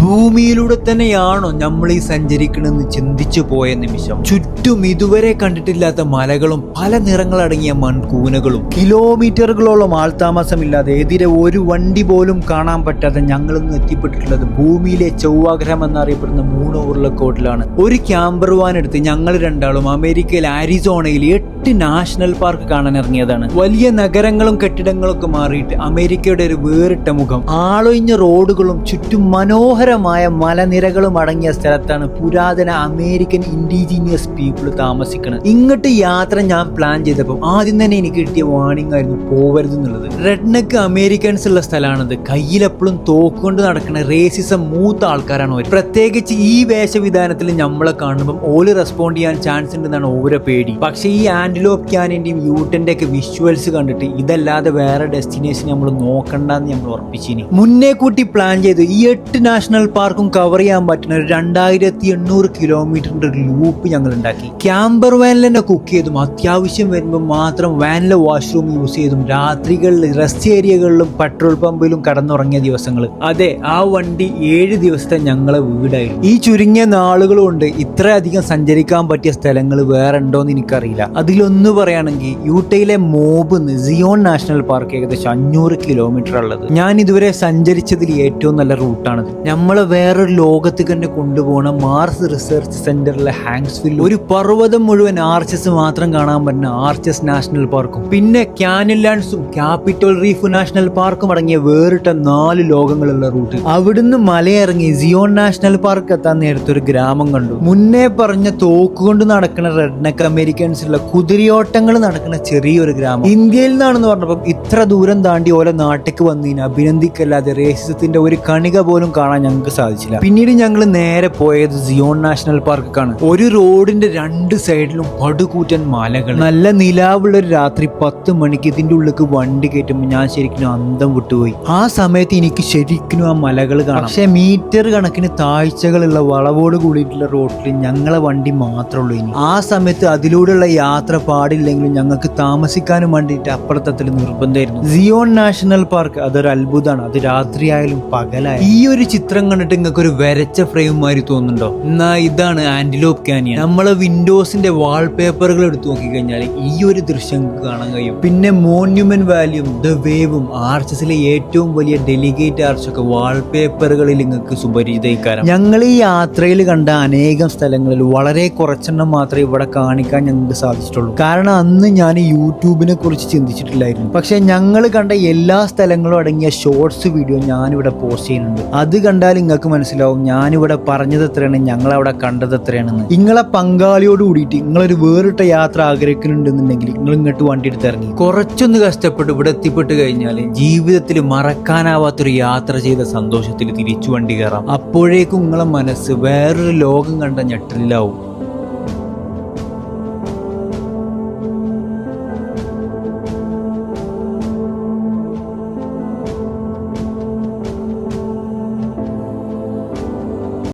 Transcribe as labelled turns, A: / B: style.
A: ഭൂമിയിലൂടെ തന്നെയാണോ നമ്മൾ ഈ സഞ്ചരിക്കണമെന്ന് ചിന്തിച്ചു പോയ നിമിഷം ചുറ്റും ഇതുവരെ കണ്ടിട്ടില്ലാത്ത മലകളും പല നിറങ്ങളടങ്ങിയ മൺകൂനകളും കിലോമീറ്ററുകളോളം ആൾതാമസമില്ലാതെ എതിരെ ഒരു വണ്ടി പോലും കാണാൻ പറ്റാതെ ഞങ്ങളിന്ന് എത്തിപ്പെട്ടിട്ടുള്ളത് ഭൂമിയിലെ ചൊവ്വാഗ്രഹം എന്നറിയപ്പെടുന്ന മൂൺ ഉരുളക്കോട്ടിലാണ്. ഒരു ക്യാമ്പർ വാൻ എടുത്ത് ഞങ്ങൾ രണ്ടാളും അമേരിക്കയിലെ ആരിസോണയിൽ 8 നാഷണൽ പാർക്ക് കാണാൻ ഇറങ്ങിയതാണ്. വലിയ നഗരങ്ങളും കെട്ടിടങ്ങളൊക്കെ മാറിയിട്ട് അമേരിക്കയുടെ ഒരു വേറിട്ട മുഖം, ആളൊഴിഞ്ഞ റോഡുകളും ചുറ്റും മനോഹരമായ മലനിരകളും അടങ്ങിയ സ്ഥലത്താണ് പുരാതന അമേരിക്കൻ ഇൻഡിജീനിയസ് പീപ്പിൾ താമസിക്കുന്നത്. ഇങ്ങോട്ട് യാത്ര ഞാൻ പ്ലാൻ ചെയ്തപ്പോൾ ആദ്യം തന്നെ എനിക്ക് കിട്ടിയ വാർണിംഗ് ആയിരുന്നു പോവരുത് എന്നുള്ളത്. റെഡ്നെക്ക് അമേരിക്കൻസ് ഉള്ള സ്ഥലമാണത്. കയ്യിലെപ്പോഴും തോക്കുകൊണ്ട് നടക്കുന്ന റേസിസം മൂത്ത ആൾക്കാരാണ് അവർ. പ്രത്യേകിച്ച് ഈ വേഷവിധാനത്തിൽ നമ്മളെ കാണുമ്പോൾ ഓല് റെസ്പോണ്ട് ചെയ്യാൻ ചാൻസ് ഉണ്ടെന്നാണ് ഓരോ പേടി. പക്ഷേ ഈ ആന്റിലോപ്പ് ക്യാനിന്റെയും യൂട്ടന്റെ ഒക്കെ വിഷ്വൽസ് കണ്ടിട്ട് ഇതല്ലാതെ വേറെ ഡെസ്റ്റിനേഷൻ നമ്മൾ നോക്കണ്ടെന്ന് നമ്മൾ ഉറപ്പിച്ചിനി. മുന്നേ കൂട്ടി പ്ലാൻ ചെയ്ത് ഈ 8 നാഷണൽ പാർക്കും കവർ ചെയ്യാൻ പറ്റുന്ന ഒരു 2800 കിലോമീറ്ററിന്റെ ഒരു ലൂപ്പ് ഞങ്ങൾ ഉണ്ടാക്കി. ക്യാമ്പർ വാനിൽ തന്നെ കുക്ക് ചെയ്തും അത്യാവശ്യം വരുമ്പോൾ മാത്രം വാനിലെ വാഷ്റൂം യൂസ് ചെയ്തും രാത്രികളിൽ റെസ്റ്റ് ഏരിയകളിലും പെട്രോൾ പമ്പിലും കടന്നുറങ്ങിയ ദിവസങ്ങൾ. അതെ, ആ വണ്ടി 7 ദിവസത്തെ ഞങ്ങളെ വീടായിരുന്നു. ഈ ചുരുങ്ങിയ നാളുകൾ കൊണ്ട് ഇത്രയധികം സഞ്ചരിക്കാൻ പറ്റിയ സ്ഥലങ്ങൾ വേറെ ഉണ്ടോന്ന് എനിക്കറിയില്ല. അതിലൊന്ന് പറയുകയാണെങ്കിൽ യൂട്ടയിലെ മോബിന്ന് സിയോൺ നാഷണൽ പാർക്ക് ഏകദേശം 500 കിലോമീറ്റർ ഉള്ളത്. ഞാൻ ഇതുവരെ സഞ്ചരിച്ചതിൽ ഏറ്റവും നല്ല റൂട്ടാണത്. നമ്മളെ വേറൊരു ലോകത്തേക്ക് തന്നെ കൊണ്ടുപോകുന്ന മാർസ് റിസർച്ച് സെന്ററിലെ ഹാങ്സ്വിൽ ഒരു പർവ്വതം മുഴുവൻ ആർച്ചസ് മാത്രം കാണാൻ പറ്റുന്ന ആർച്ചസ് നാഷണൽ പാർക്കും പിന്നെ ക്യാനിലാൻഡ്സും ക്യാപിറ്റൽ റീഫ് നാഷണൽ പാർക്കും അടങ്ങിയ വേറിട്ട 4 ലോകങ്ങളുള്ള റൂട്ട്. അവിടുന്ന് മലയിറങ്ങി സിയോൺ നാഷണൽ പാർക്ക് എത്താൻ നേരത്തെ ഒരു ഗ്രാമം കണ്ടു. മുന്നേ പറഞ്ഞ തോക്കുകൊണ്ട് നടക്കുന്ന റെഡ്നെക്ക് അമേരിക്കൻസ് ഉള്ള കുതിരയോട്ടങ്ങൾ നടക്കുന്ന ചെറിയൊരു ഗ്രാമം. ഇന്ത്യയിൽ നിന്നാണെന്ന് പറഞ്ഞപ്പോൾ ഇത്ര ദൂരം താണ്ടി ഓരോ നാട്ടിലേക്ക് വന്നതിന് അഭിനന്ദിക്കല്ലാതെ റേസിസത്തിന്റെ ഒരു കണിക പോലും കാണാൻ ഞങ്ങൾക്ക് സാധിച്ചില്ല. പിന്നീട് ഞങ്ങൾ നേരെ പോയത് സിയോൺ നാഷണൽ പാർക്കാണ്. ഒരു റോഡിന്റെ 2 സൈഡിലും പടുകൂറ്റൻ മലകൾ. നല്ല നിലാവുള്ള ഒരു രാത്രി 10 മണിക്ക് ഇതിന്റെ ഉള്ളിലേക്ക് വണ്ടി കയറ്റുമ്പോൾ ഞാൻ ശരിക്കും അന്തം വിട്ടുപോയി. ആ സമയത്ത് എനിക്ക് ശരിക്കും ആ മലകൾ കാണാം. പക്ഷെ മീറ്റർ കണക്കിന് താഴ്ചകളുള്ള വളവോട് കൂടിയിട്ടുള്ള റോഡിൽ ഞങ്ങളെ വണ്ടി മാത്രമേ ഉള്ളൂ. ഇനി ആ സമയത്ത് അതിലൂടെയുള്ള യാത്ര പാടില്ലെങ്കിലും ഞങ്ങൾക്ക് താമസിക്കാനും വേണ്ടിയിട്ട് അപ്പുറത്തത്തിൽ നിർബന്ധമായിരുന്നു. സിയോൺ നാഷണൽ പാർക്ക് അതൊരു അത്ഭുതമാണ്. അത് രാത്രിയായാലും പകലായാലും. ഈ ഒരു ചിത്രം കണ്ടിട്ട് നിങ്ങൾക്ക് ഒരു വരച്ച ഫ്രെയിം മാതിരി തോന്നുന്നുണ്ടോ? എന്നാ ഇതാണ് ആന്റിലോപ്പ് ക്യാനിയൻ. നമ്മളെ വിൻഡോസിന്റെ വാൾപേപ്പറുകൾ എടുത്തു നോക്കിക്കഴിഞ്ഞാൽ ഈ ഒരു ദൃശ്യം കാണാൻ കഴിയും. പിന്നെ മോണ്യുമെന്റ് വാലിയും ദ വേവും ആർച്ചസിലെ ഏറ്റവും വലിയ ഡെലിഗേറ്റ് ആർച്ചൊക്കെ വാൾപേപ്പറുകളിൽ നിങ്ങൾക്ക് സുപരിചിതയിക്കാരം. ഞങ്ങൾ ഈ യാത്രയിൽ കണ്ട അനേകം സ്ഥലങ്ങളിൽ വളരെ കുറച്ചെണ്ണം മാത്രമേ ഇവിടെ കാണിക്കാൻ ഞങ്ങൾക്ക് സാധിച്ചിട്ടുള്ളൂ. കാരണം അന്ന് ഞാൻ യൂട്യൂബിനെ കുറിച്ച് ചിന്തിച്ചിട്ടില്ലായിരുന്നു. പക്ഷെ ഞങ്ങൾ കണ്ട എല്ലാ സ്ഥലങ്ങളും അടങ്ങിയ ഷോർട്സ് വീഡിയോ ഞാനിവിടെ പോസ്റ്റ് ചെയ്യുന്നുണ്ട്. അത് കണ്ടാൽ നിങ്ങൾക്ക് മനസ്സിലാവും ഞാനിവിടെ പറഞ്ഞത് എത്രയാണ്, ഞങ്ങളവിടെ കണ്ടത് എത്രയാണെന്ന്. നിങ്ങളെ പങ്കാളിയോട് കൂടിയിട്ട് നിങ്ങളൊരു വേറിട്ട യാത്ര ആഗ്രഹിക്കുന്നുണ്ടെന്നുണ്ടെങ്കിൽ നിങ്ങൾ ഇങ്ങോട്ട് വണ്ടി എടുത്ത് ഇറങ്ങി കുറച്ചൊന്ന് കഷ്ടപ്പെട്ട് ഇവിടെ എത്തിപ്പെട്ട് കഴിഞ്ഞാൽ ജീവിതത്തിൽ മറക്കാനാവാത്തൊരു യാത്ര ചെയ്ത സന്തോഷത്തിൽ തിരിച്ചു വണ്ടി കയറാം. അപ്പോഴേക്കും നിങ്ങളെ മനസ്സ് വേറൊരു ലോകം കണ്ട ഞെട്ടലിലാവും.